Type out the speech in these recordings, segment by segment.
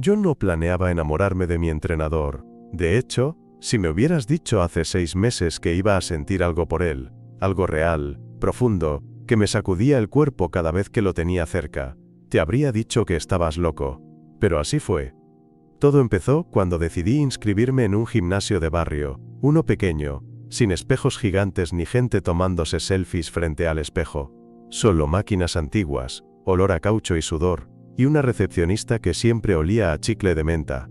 Yo no planeaba enamorarme de mi entrenador. De hecho, si me hubieras dicho hace 6 meses que iba a sentir algo por él, algo real, profundo, que me sacudía el cuerpo cada vez que lo tenía cerca, te habría dicho que estabas loco. Pero así fue. Todo empezó cuando decidí inscribirme en un gimnasio de barrio, uno pequeño, sin espejos gigantes ni gente tomándose selfies frente al espejo. Solo máquinas antiguas, olor a caucho y sudor, y una recepcionista que siempre olía a chicle de menta.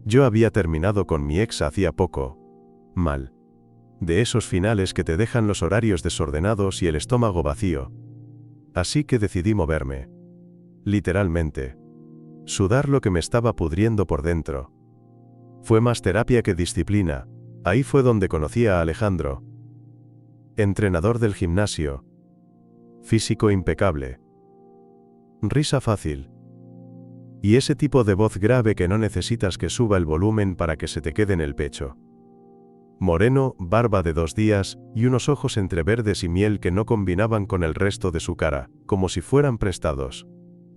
Yo había terminado con mi ex hacía poco. Mal. De esos finales que te dejan los horarios desordenados y el estómago vacío. Así que decidí moverme. Literalmente. Sudar lo que me estaba pudriendo por dentro. Fue más terapia que disciplina. Ahí fue donde conocí a Alejandro. Entrenador del gimnasio. Físico impecable. Risa fácil. Y ese tipo de voz grave que no necesitas que suba el volumen para que se te quede en el pecho. Moreno, barba de 2 días, y unos ojos entre verdes y miel que no combinaban con el resto de su cara, como si fueran prestados.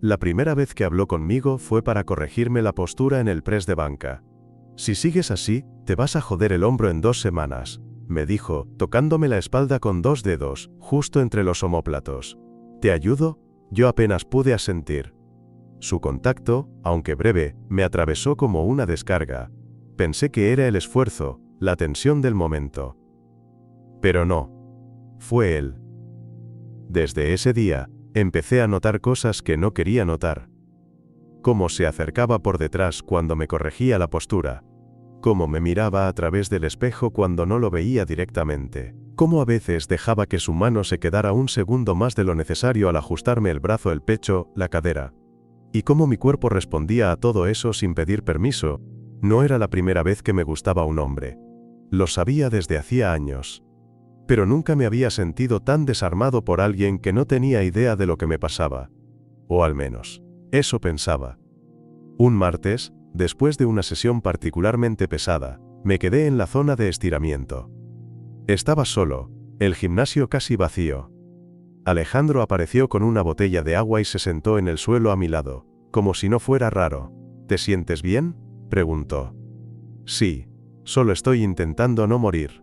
La primera vez que habló conmigo fue para corregirme la postura en el press de banca. Si sigues así, te vas a joder el hombro en 2 semanas, me dijo, tocándome la espalda con 2 dedos, justo entre los omóplatos. ¿Te ayudo? Yo apenas pude asentir. Su contacto, aunque breve, me atravesó como una descarga. Pensé que era el esfuerzo, la tensión del momento. Pero no. Fue él. Desde ese día, empecé a notar cosas que no quería notar. Cómo se acercaba por detrás cuando me corregía la postura. Cómo me miraba a través del espejo cuando no lo veía directamente. Cómo a veces dejaba que su mano se quedara un segundo más de lo necesario al ajustarme el brazo, el pecho, la cadera. Y cómo mi cuerpo respondía a todo eso sin pedir permiso. No era la primera vez que me gustaba un hombre. Lo sabía desde hacía años. Pero nunca me había sentido tan desarmado por alguien que no tenía idea de lo que me pasaba. O al menos, eso pensaba. Un martes, después de una sesión particularmente pesada, me quedé en la zona de estiramiento. Estaba solo, el gimnasio casi vacío. Alejandro apareció con una botella de agua y se sentó en el suelo a mi lado, como si no fuera raro. ¿Te sientes bien?, preguntó. Sí, solo estoy intentando no morir.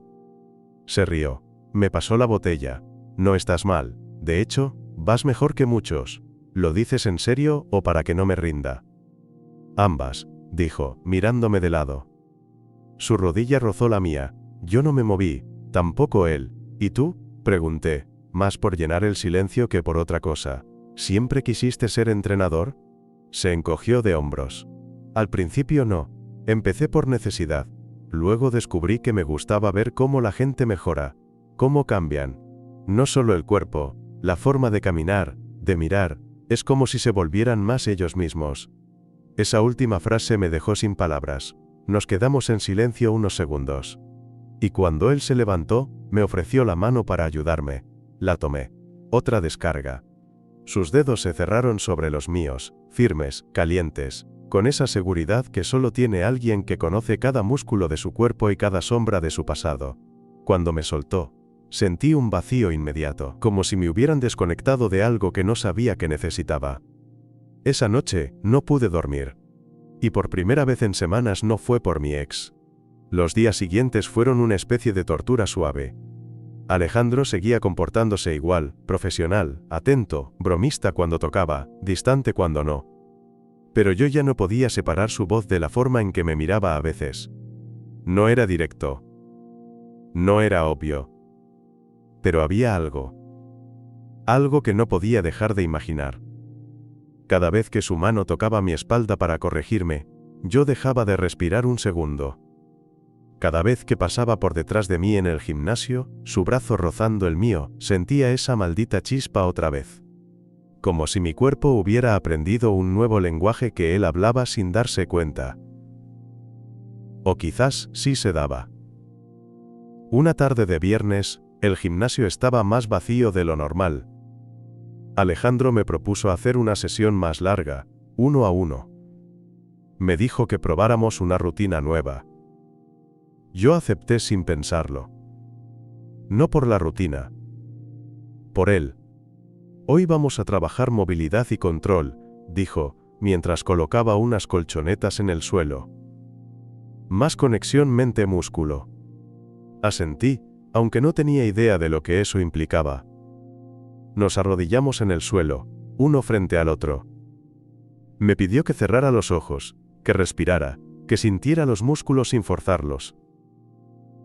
Se rió. Me pasó la botella. No estás mal. De hecho, vas mejor que muchos. ¿Lo dices en serio o para que no me rinda? Ambas, dijo, mirándome de lado. Su rodilla rozó la mía. Yo no me moví, tampoco él. ¿Y tú?, pregunté, más por llenar el silencio que por otra cosa. ¿Siempre quisiste ser entrenador? Se encogió de hombros. Al principio no. Empecé por necesidad. Luego descubrí que me gustaba ver cómo la gente mejora, cómo cambian. No solo el cuerpo, la forma de caminar, de mirar, es como si se volvieran más ellos mismos. Esa última frase me dejó sin palabras. Nos quedamos en silencio unos segundos. Y cuando él se levantó, me ofreció la mano para ayudarme. La tomé. Otra descarga. Sus dedos se cerraron sobre los míos, firmes, calientes, con esa seguridad que solo tiene alguien que conoce cada músculo de su cuerpo y cada sombra de su pasado. Cuando me soltó, sentí un vacío inmediato, como si me hubieran desconectado de algo que no sabía que necesitaba. Esa noche, no pude dormir. Y por primera vez en semanas no fue por mi ex. Los días siguientes fueron una especie de tortura suave. Alejandro seguía comportándose igual, profesional, atento, bromista cuando tocaba, distante cuando no. Pero yo ya no podía separar su voz de la forma en que me miraba a veces. No era directo. No era obvio. Pero había algo. Algo que no podía dejar de imaginar. Cada vez que su mano tocaba mi espalda para corregirme, yo dejaba de respirar un segundo. Cada vez que pasaba por detrás de mí en el gimnasio, su brazo rozando el mío, sentía esa maldita chispa otra vez. Como si mi cuerpo hubiera aprendido un nuevo lenguaje que él hablaba sin darse cuenta. O quizás sí se daba. Una tarde de viernes, el gimnasio estaba más vacío de lo normal. Alejandro me propuso hacer una sesión más larga, 1 a 1. Me dijo que probáramos una rutina nueva. Yo acepté sin pensarlo. No por la rutina. Por él. Hoy vamos a trabajar movilidad y control, dijo, mientras colocaba unas colchonetas en el suelo. Más conexión mente-músculo. Asentí, aunque no tenía idea de lo que eso implicaba. Nos arrodillamos en el suelo, uno frente al otro. Me pidió que cerrara los ojos, que respirara, que sintiera los músculos sin forzarlos.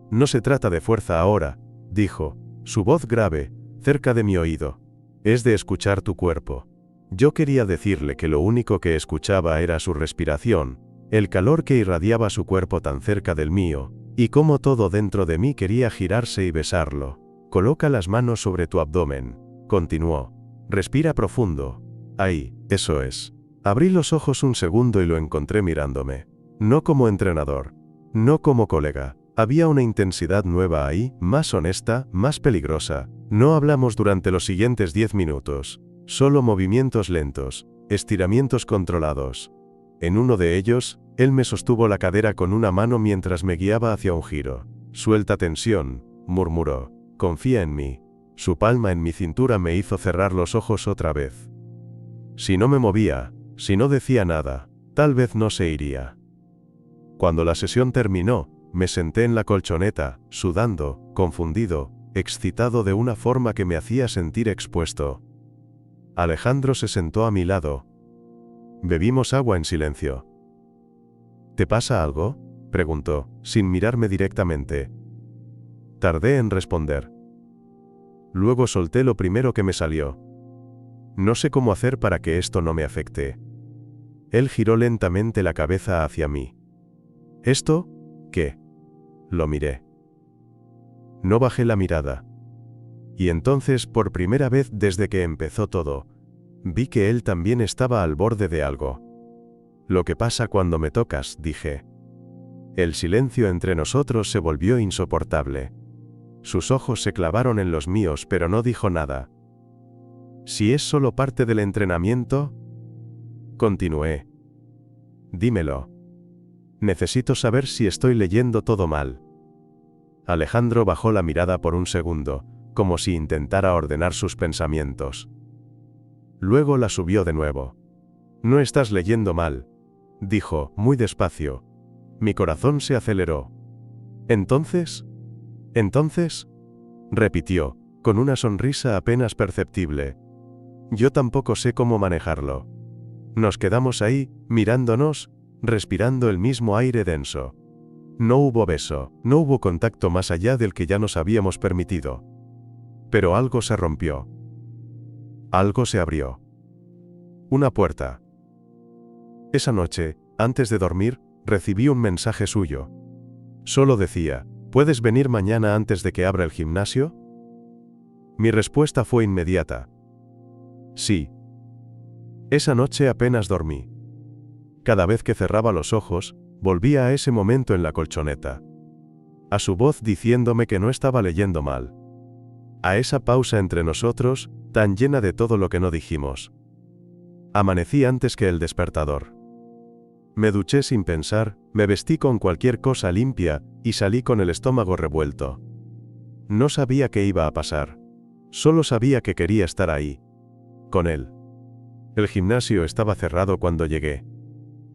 No se trata de fuerza ahora, dijo, su voz grave, cerca de mi oído. Es de escuchar tu cuerpo. Yo quería decirle que lo único que escuchaba era su respiración, el calor que irradiaba su cuerpo tan cerca del mío, y cómo todo dentro de mí quería girarse y besarlo. Coloca las manos sobre tu abdomen, continuó. Respira profundo. Ahí, eso es. Abrí los ojos un segundo y lo encontré mirándome. No como entrenador, no como colega. Había una intensidad nueva ahí, más honesta, más peligrosa. No hablamos durante los siguientes 10 minutos. Solo movimientos lentos, estiramientos controlados. En uno de ellos, él me sostuvo la cadera con una mano mientras me guiaba hacia un giro. Suelta tensión, murmuró. Confía en mí. Su palma en mi cintura me hizo cerrar los ojos otra vez. Si no me movía, si no decía nada, tal vez no se iría. Cuando la sesión terminó, me senté en la colchoneta, sudando, confundido, excitado de una forma que me hacía sentir expuesto. Alejandro se sentó a mi lado. Bebimos agua en silencio. ¿Te pasa algo?, preguntó, sin mirarme directamente. Tardé en responder. Luego solté lo primero que me salió. No sé cómo hacer para que esto no me afecte. Él giró lentamente la cabeza hacia mí. ¿Esto? ¿Qué? Lo miré. No bajé la mirada. Y entonces, por primera vez desde que empezó todo, vi que él también estaba al borde de algo. Lo que pasa cuando me tocas, dije. El silencio entre nosotros se volvió insoportable. Sus ojos se clavaron en los míos, pero no dijo nada. ¿Si es solo parte del entrenamiento? Continué. Dímelo. Necesito saber si estoy leyendo todo mal. Alejandro bajó la mirada por un segundo, como si intentara ordenar sus pensamientos. Luego la subió de nuevo. No estás leyendo mal, dijo, muy despacio. Mi corazón se aceleró. ¿Entonces? ¿Entonces? Repitió, con una sonrisa apenas perceptible. Yo tampoco sé cómo manejarlo. Nos quedamos ahí, mirándonos, respirando el mismo aire denso. No hubo beso, no hubo contacto más allá del que ya nos habíamos permitido. Pero algo se rompió. Algo se abrió. Una puerta. Esa noche, antes de dormir, recibí un mensaje suyo. Solo decía, ¿puedes venir mañana antes de que abra el gimnasio? Mi respuesta fue inmediata. Sí. Esa noche apenas dormí. Cada vez que cerraba los ojos, volvía a ese momento en la colchoneta. A su voz diciéndome que no estaba leyendo mal. A esa pausa entre nosotros, tan llena de todo lo que no dijimos. Amanecí antes que el despertador. Me duché sin pensar, me vestí con cualquier cosa limpia, y salí con el estómago revuelto. No sabía qué iba a pasar. Solo sabía que quería estar ahí. Con él. El gimnasio estaba cerrado cuando llegué.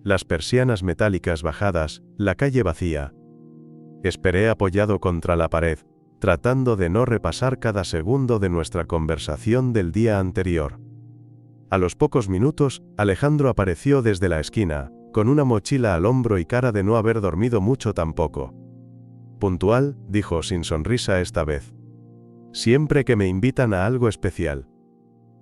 Las persianas metálicas bajadas, la calle vacía. Esperé apoyado contra la pared, tratando de no repasar cada segundo de nuestra conversación del día anterior. A los pocos minutos, Alejandro apareció desde la esquina, con una mochila al hombro y cara de no haber dormido mucho tampoco. Puntual, dijo sin sonrisa esta vez. Siempre que me invitan a algo especial.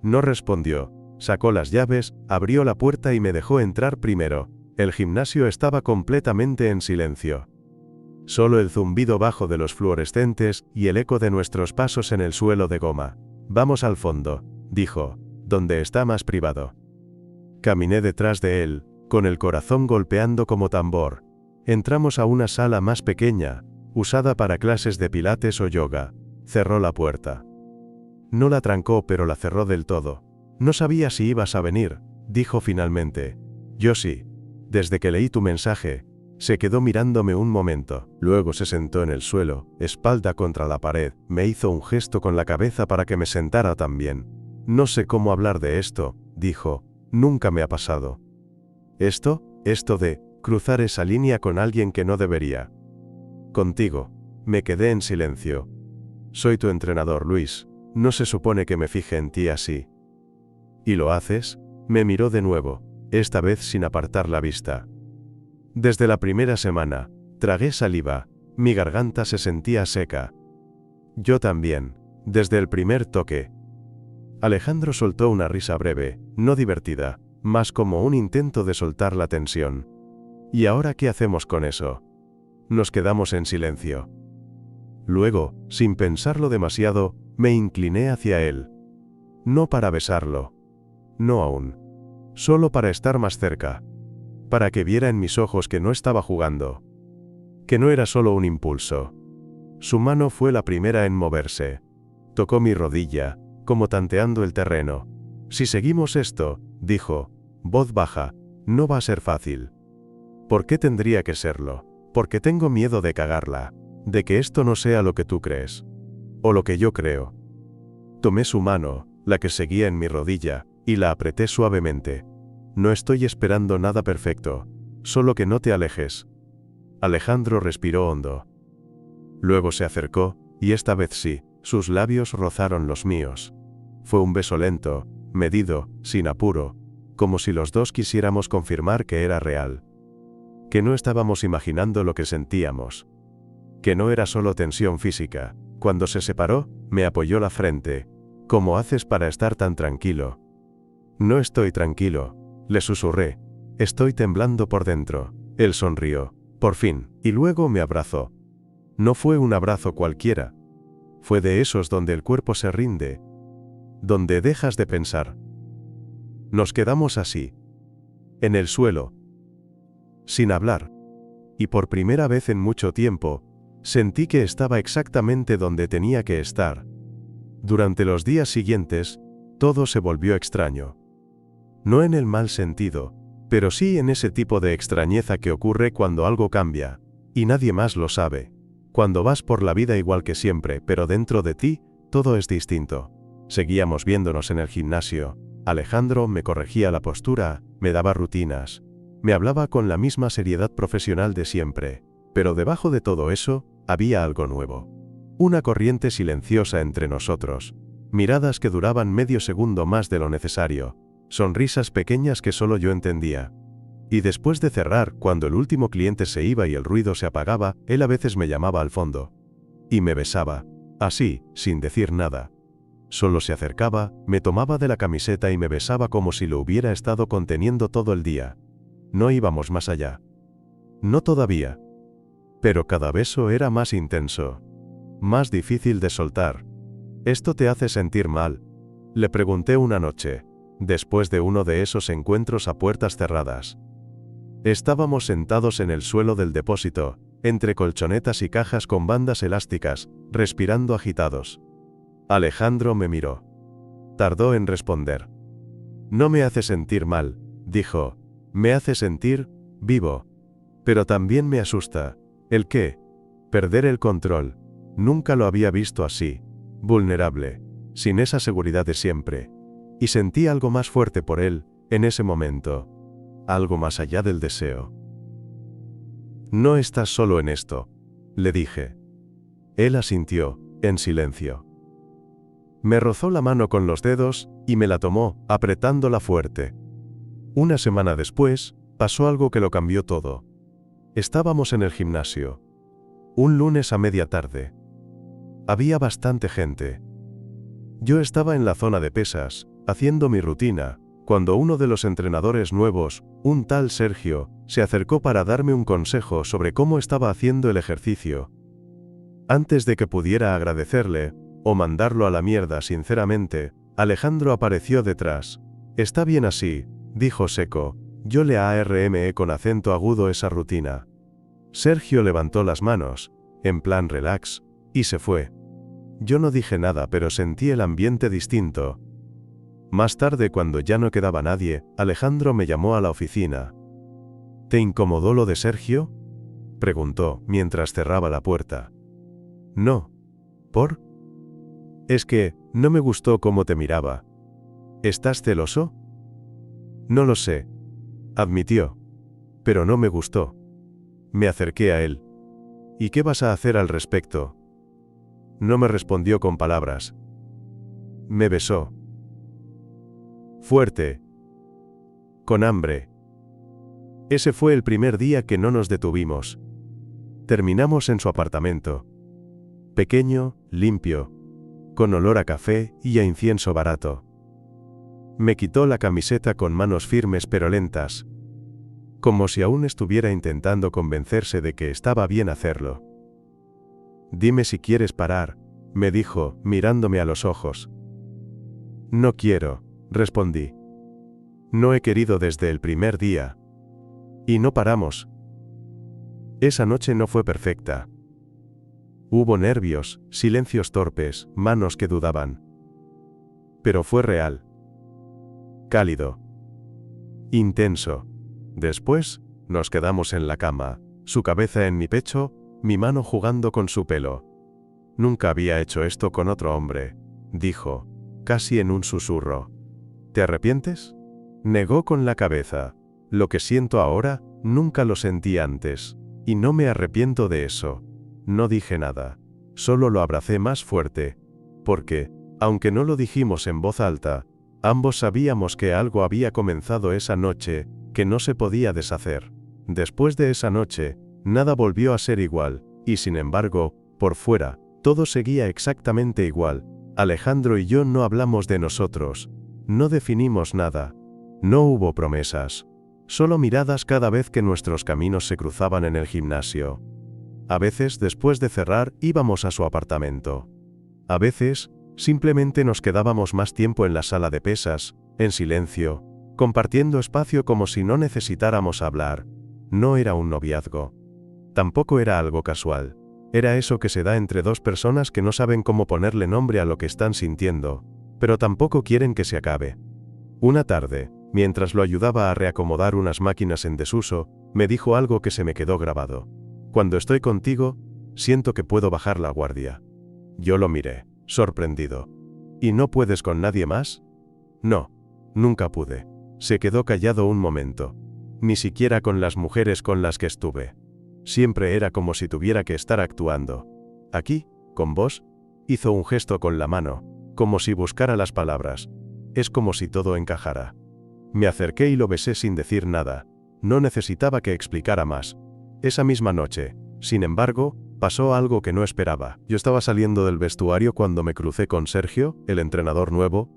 No respondió, sacó las llaves, abrió la puerta y me dejó entrar primero. El gimnasio estaba completamente en silencio. Solo el zumbido bajo de los fluorescentes y el eco de nuestros pasos en el suelo de goma. Vamos al fondo, dijo, donde está más privado. Caminé detrás de él, con el corazón golpeando como tambor. Entramos a una sala más pequeña, usada para clases de pilates o yoga. Cerró la puerta. No la trancó, pero la cerró del todo. No sabía si ibas a venir, dijo finalmente. Yo sí. Desde que leí tu mensaje. Se quedó mirándome un momento. Luego se sentó en el suelo, espalda contra la pared. Me hizo un gesto con la cabeza para que me sentara también. No sé cómo hablar de esto, dijo. Nunca me ha pasado. Esto de cruzar esa línea con alguien que no debería. Contigo. Me quedé en silencio. Soy tu entrenador, Luis. No se supone que me fije en ti así. ¿Y lo haces? Me miró de nuevo, esta vez sin apartar la vista. Desde la primera semana, tragué saliva, mi garganta se sentía seca. Yo también, desde el primer toque. Alejandro soltó una risa breve, no divertida, más como un intento de soltar la tensión. ¿Y ahora qué hacemos con eso? Nos quedamos en silencio. Luego, sin pensarlo demasiado, me incliné hacia él. No para besarlo. No aún. Solo para estar más cerca. Para que viera en mis ojos que no estaba jugando. Que no era solo un impulso. Su mano fue la primera en moverse. Tocó mi rodilla, como tanteando el terreno. Si seguimos esto, dijo, voz baja, no va a ser fácil. ¿Por qué tendría que serlo? Porque tengo miedo de cagarla, de que esto no sea lo que tú crees. O lo que yo creo. Tomé su mano, la que seguía en mi rodilla, y la apreté suavemente. No estoy esperando nada perfecto, solo que no te alejes. Alejandro respiró hondo. Luego se acercó, y esta vez sí, sus labios rozaron los míos. Fue un beso lento, medido, sin apuro, como si los dos quisiéramos confirmar que era real. Que no estábamos imaginando lo que sentíamos. Que no era solo tensión física. Cuando se separó, me apoyó la frente. ¿Cómo haces para estar tan tranquilo? No estoy tranquilo, le susurré. Estoy temblando por dentro. Él sonrió, por fin, y luego me abrazó. No fue un abrazo cualquiera. Fue de esos donde el cuerpo se rinde. Donde dejas de pensar. Nos quedamos así. En el suelo. Sin hablar. Y por primera vez en mucho tiempo, sentí que estaba exactamente donde tenía que estar. Durante los días siguientes, todo se volvió extraño. No en el mal sentido, pero sí en ese tipo de extrañeza que ocurre cuando algo cambia, y nadie más lo sabe. Cuando vas por la vida igual que siempre, pero dentro de ti, todo es distinto. Seguíamos viéndonos en el gimnasio. Alejandro me corregía la postura, me daba rutinas. Me hablaba con la misma seriedad profesional de siempre. Pero debajo de todo eso, había algo nuevo. Una corriente silenciosa entre nosotros. Miradas que duraban medio segundo más de lo necesario. Sonrisas pequeñas que solo yo entendía. Y después de cerrar, cuando el último cliente se iba y el ruido se apagaba, él a veces me llamaba al fondo. Y me besaba. Así, sin decir nada. Solo se acercaba, me tomaba de la camiseta y me besaba como si lo hubiera estado conteniendo todo el día. No íbamos más allá. No todavía. Pero cada beso era más intenso. Más difícil de soltar. ¿Esto te hace sentir mal? Le pregunté una noche, después de uno de esos encuentros a puertas cerradas. Estábamos sentados en el suelo del depósito, entre colchonetas y cajas con bandas elásticas, respirando agitados. Alejandro me miró. Tardó en responder. No me hace sentir mal, dijo. Me hace sentir vivo. Pero también me asusta. ¿El qué? Perder el control. Nunca lo había visto así. Vulnerable. Sin esa seguridad de siempre. Y sentí algo más fuerte por él, en ese momento. Algo más allá del deseo. No estás solo en esto, le dije. Él asintió, en silencio. Me rozó la mano con los dedos, y me la tomó, apretándola fuerte. Una semana después, pasó algo que lo cambió todo. Estábamos en el gimnasio. Un lunes a media tarde. Había bastante gente. Yo estaba en la zona de pesas, haciendo mi rutina, cuando uno de los entrenadores nuevos, un tal Sergio, se acercó para darme un consejo sobre cómo estaba haciendo el ejercicio. Antes de que pudiera agradecerle, o mandarlo a la mierda sinceramente, Alejandro apareció detrás. Está bien así, dijo seco. Yo le armé con acento agudo esa rutina. Sergio levantó las manos, en plan relax, y se fue. Yo no dije nada, pero sentí el ambiente distinto. Más tarde, cuando ya no quedaba nadie, Alejandro me llamó a la oficina. ¿Te incomodó lo de Sergio?, preguntó, mientras cerraba la puerta. No. ¿Por? Es que, no me gustó cómo te miraba. ¿Estás celoso? No lo sé. admitió. Pero no me gustó. Me acerqué a él. ¿Y qué vas a hacer al respecto? No me respondió con palabras. Me besó. Fuerte. Con hambre. Ese fue el primer día que no nos detuvimos. Terminamos en su apartamento. Pequeño, limpio, con olor a café y a incienso barato. Me quitó la camiseta con manos firmes pero lentas, como si aún estuviera intentando convencerse de que estaba bien hacerlo. Dime si quieres parar, me dijo, mirándome a los ojos. No quiero, respondí. No he querido desde el primer día. Y no paramos. Esa noche no fue perfecta. Hubo nervios, silencios torpes, manos que dudaban. Pero fue real. Cálido. Intenso. Después, nos quedamos en la cama, su cabeza en mi pecho, mi mano jugando con su pelo. Nunca había hecho esto con otro hombre, dijo, casi en un susurro. ¿Te arrepientes? Negó con la cabeza. Lo que siento ahora, nunca lo sentí antes. Y no me arrepiento de eso. No dije nada. Solo lo abracé más fuerte. Porque, aunque no lo dijimos en voz alta, ambos sabíamos que algo había comenzado esa noche, que no se podía deshacer. Después de esa noche, nada volvió a ser igual, y sin embargo, por fuera, todo seguía exactamente igual. Alejandro y yo no hablamos de nosotros. No definimos nada. No hubo promesas. Solo miradas cada vez que nuestros caminos se cruzaban en el gimnasio. A veces, después de cerrar, íbamos a su apartamento. A veces, simplemente nos quedábamos más tiempo en la sala de pesas, en silencio, compartiendo espacio como si no necesitáramos hablar. No era un noviazgo. Tampoco era algo casual. Era eso que se da entre dos personas que no saben cómo ponerle nombre a lo que están sintiendo, pero tampoco quieren que se acabe. Una tarde, mientras lo ayudaba a reacomodar unas máquinas en desuso, me dijo algo que se me quedó grabado. Cuando estoy contigo, siento que puedo bajar la guardia. Yo lo miré, sorprendido. ¿Y no puedes con nadie más? No, nunca pude. Se quedó callado un momento. Ni siquiera con las mujeres con las que estuve. Siempre era como si tuviera que estar actuando. Aquí, con vos, hizo un gesto con la mano, como si buscara las palabras. Es como si todo encajara. Me acerqué y lo besé sin decir nada. No necesitaba que explicara más. Esa misma noche, sin embargo, pasó algo que no esperaba. Yo estaba saliendo del vestuario cuando me crucé con Sergio, el entrenador nuevo.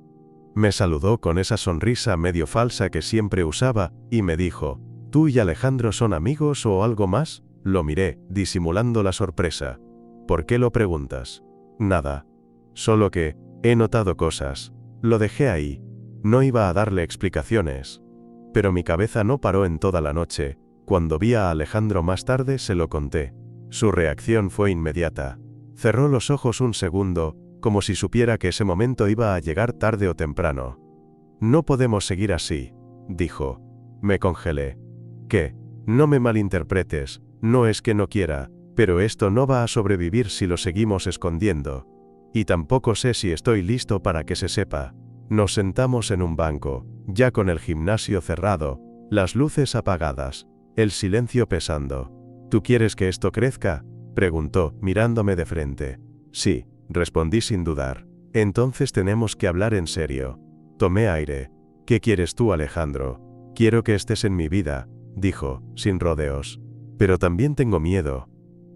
Me saludó con esa sonrisa medio falsa que siempre usaba, y me dijo, ¿tú y Alejandro son amigos o algo más? Lo miré, disimulando la sorpresa. ¿Por qué lo preguntas? Nada. Solo que, he notado cosas. Lo dejé ahí. No iba a darle explicaciones. Pero mi cabeza no paró en toda la noche. Cuando vi a Alejandro más tarde se lo conté. Su reacción fue inmediata. Cerró los ojos un segundo, como si supiera que ese momento iba a llegar tarde o temprano. No podemos seguir así, dijo. Me congelé. ¿Qué? No me malinterpretes, no es que no quiera, pero esto no va a sobrevivir si lo seguimos escondiendo. Y tampoco sé si estoy listo para que se sepa. Nos sentamos en un banco, ya con el gimnasio cerrado, las luces apagadas, el silencio pesando. ¿Tú quieres que esto crezca?, preguntó, mirándome de frente. Sí, respondí sin dudar. Entonces tenemos que hablar en serio. Tomé aire. ¿Qué quieres tú, Alejandro? Quiero que estés en mi vida, dijo, sin rodeos. Pero también tengo miedo.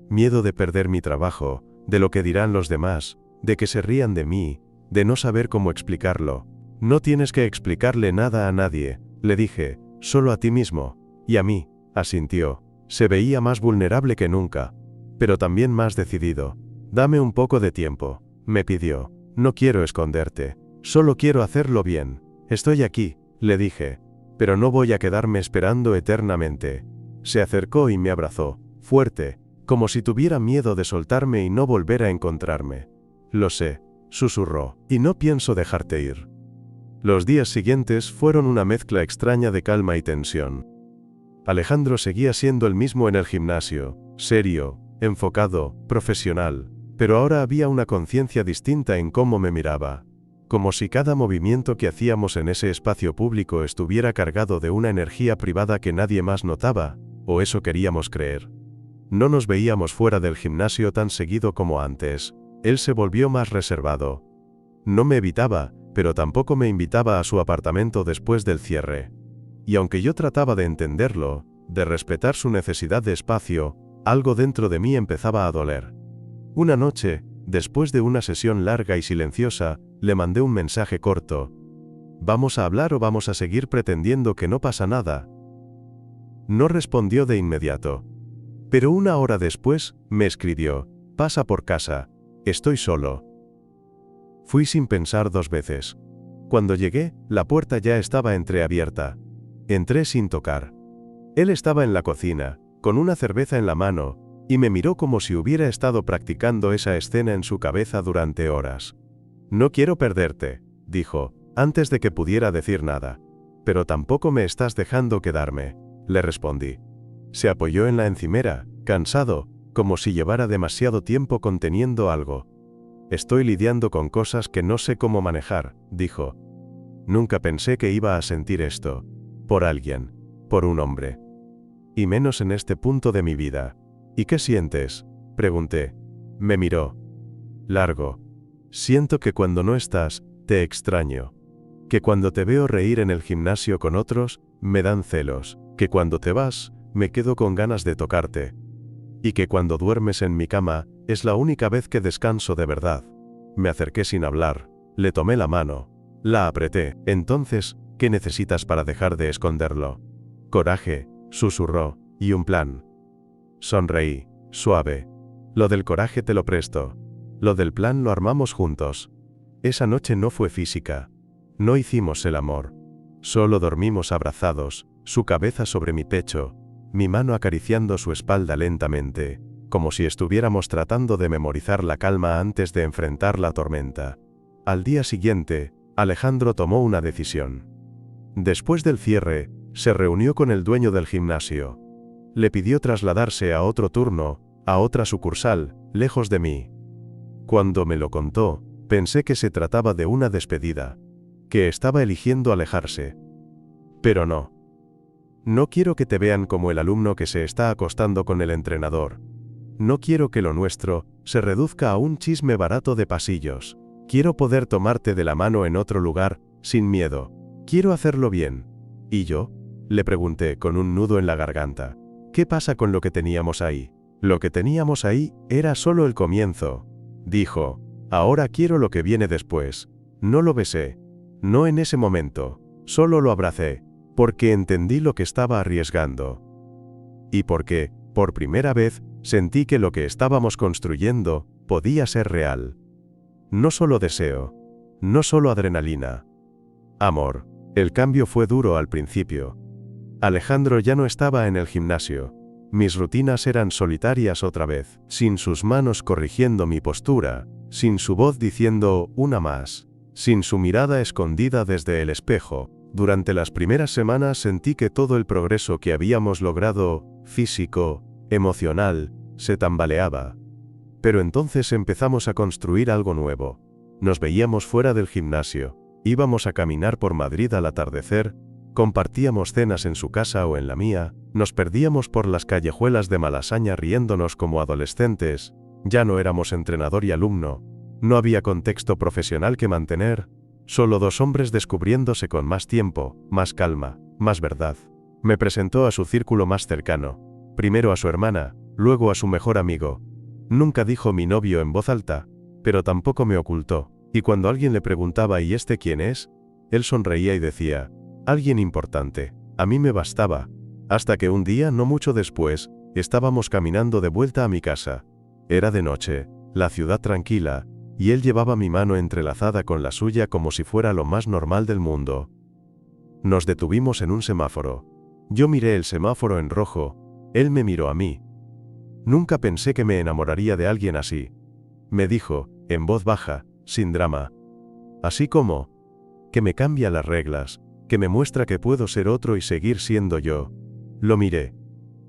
Miedo de perder mi trabajo, de lo que dirán los demás, de que se rían de mí, de no saber cómo explicarlo. No tienes que explicarle nada a nadie, le dije, solo a ti mismo. Y a mí, asintió. Se veía más vulnerable que nunca, pero también más decidido. Dame un poco de tiempo, me pidió. No quiero esconderte, solo quiero hacerlo bien. Estoy aquí, le dije, pero no voy a quedarme esperando eternamente. Se acercó y me abrazó, fuerte, como si tuviera miedo de soltarme y no volver a encontrarme. Lo sé, susurró, y no pienso dejarte ir. Los días siguientes fueron una mezcla extraña de calma y tensión. Alejandro seguía siendo el mismo en el gimnasio, serio, enfocado, profesional, pero ahora había una conciencia distinta en cómo me miraba. como si cada movimiento que hacíamos en ese espacio público estuviera cargado de una energía privada que nadie más notaba, o eso queríamos creer. No nos veíamos fuera del gimnasio tan seguido como antes. Él se volvió más reservado. No me evitaba, pero tampoco me invitaba a su apartamento después del cierre. Y aunque yo trataba de entenderlo, de respetar su necesidad de espacio, algo dentro de mí empezaba a doler. Una noche, después de una sesión larga y silenciosa, le mandé un mensaje corto. ¿Vamos a hablar o vamos a seguir pretendiendo que no pasa nada? No respondió de inmediato. Pero una hora después, me escribió: pasa por casa, estoy solo. Fui sin pensar 2 veces. Cuando llegué, la puerta ya estaba entreabierta. Entré sin tocar. Él estaba en la cocina, con una cerveza en la mano, y me miró como si hubiera estado practicando esa escena en su cabeza durante horas. No quiero perderte, dijo, antes de que pudiera decir nada. Pero tampoco me estás dejando quedarme, le respondí. Se apoyó en la encimera, cansado, como si llevara demasiado tiempo conteniendo algo. Estoy lidiando con cosas que no sé cómo manejar, dijo. Nunca pensé que iba a sentir esto. Por alguien. Por un hombre. Y menos en este punto de mi vida. ¿Y qué sientes?, pregunté. Me miró. Largo. Siento que cuando no estás, te extraño. Que cuando te veo reír en el gimnasio con otros, me dan celos. Que cuando te vas, me quedo con ganas de tocarte. Y que cuando duermes en mi cama, es la única vez que descanso de verdad. Me acerqué sin hablar. Le tomé la mano. La apreté. Entonces, ¿qué necesitas para dejar de esconderlo? Coraje, susurró, y un plan. Sonreí, suave. Lo del coraje te lo presto. Lo del plan lo armamos juntos. Esa noche no fue física. No hicimos el amor. Solo dormimos abrazados, su cabeza sobre mi pecho, mi mano acariciando su espalda lentamente, como si estuviéramos tratando de memorizar la calma antes de enfrentar la tormenta. Al día siguiente, Alejandro tomó una decisión. Después del cierre, se reunió con el dueño del gimnasio. Le pidió trasladarse a otro turno, a otra sucursal, lejos de mí. Cuando me lo contó, pensé que se trataba de una despedida, que estaba eligiendo alejarse. Pero no. No quiero que te vean como el alumno que se está acostando con el entrenador. No quiero que lo nuestro se reduzca a un chisme barato de pasillos. Quiero poder tomarte de la mano en otro lugar, sin miedo. Quiero hacerlo bien. ¿Y yo?, le pregunté con un nudo en la garganta. ¿Qué pasa con lo que teníamos ahí? Lo que teníamos ahí era solo el comienzo, dijo. Ahora quiero lo que viene después. No lo besé. No en ese momento. Solo lo abracé. Porque entendí lo que estaba arriesgando. Y porque, por primera vez, sentí que lo que estábamos construyendo podía ser real. No solo deseo. No solo adrenalina. Amor. El cambio fue duro al principio. Alejandro ya no estaba en el gimnasio. Mis rutinas eran solitarias otra vez, sin sus manos corrigiendo mi postura, sin su voz diciendo una más, sin su mirada escondida desde el espejo. Durante las primeras semanas sentí que todo el progreso que habíamos logrado, físico, emocional, se tambaleaba. Pero entonces empezamos a construir algo nuevo. Nos veíamos fuera del gimnasio, íbamos a caminar por Madrid al atardecer, compartíamos cenas en su casa o en la mía, nos perdíamos por las callejuelas de Malasaña riéndonos como adolescentes, ya no éramos entrenador y alumno, no había contexto profesional que mantener, solo 2 hombres descubriéndose con más tiempo, más calma, más verdad. Me presentó a su círculo más cercano, primero a su hermana, luego a su mejor amigo. Nunca dijo mi novio en voz alta, pero tampoco me ocultó, y cuando alguien le preguntaba ¿y este quién es?, él sonreía y decía, alguien importante. A mí me bastaba. Hasta que un día, no mucho después, estábamos caminando de vuelta a mi casa. Era de noche, la ciudad tranquila, y él llevaba mi mano entrelazada con la suya como si fuera lo más normal del mundo. Nos detuvimos en un semáforo. Yo miré el semáforo en rojo, él me miró a mí. Nunca pensé que me enamoraría de alguien así. Me dijo, en voz baja, sin drama. Así como, que me cambia las reglas, que me muestra que puedo ser otro y seguir siendo yo. Lo miré.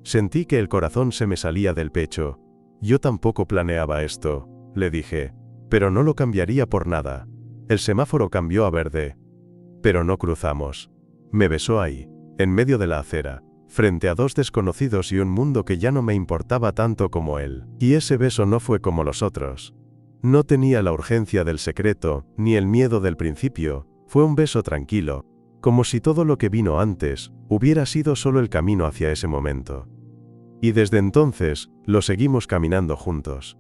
Sentí que el corazón se me salía del pecho. Yo tampoco planeaba esto, le dije, pero no lo cambiaría por nada. El semáforo cambió a verde. Pero no cruzamos. Me besó ahí, en medio de la acera, frente a dos desconocidos y un mundo que ya no me importaba tanto como él. Y ese beso no fue como los otros. No tenía la urgencia del secreto, ni el miedo del principio, fue un beso tranquilo, como si todo lo que vino antes, hubiera sido solo el camino hacia ese momento. Y desde entonces, lo seguimos caminando juntos.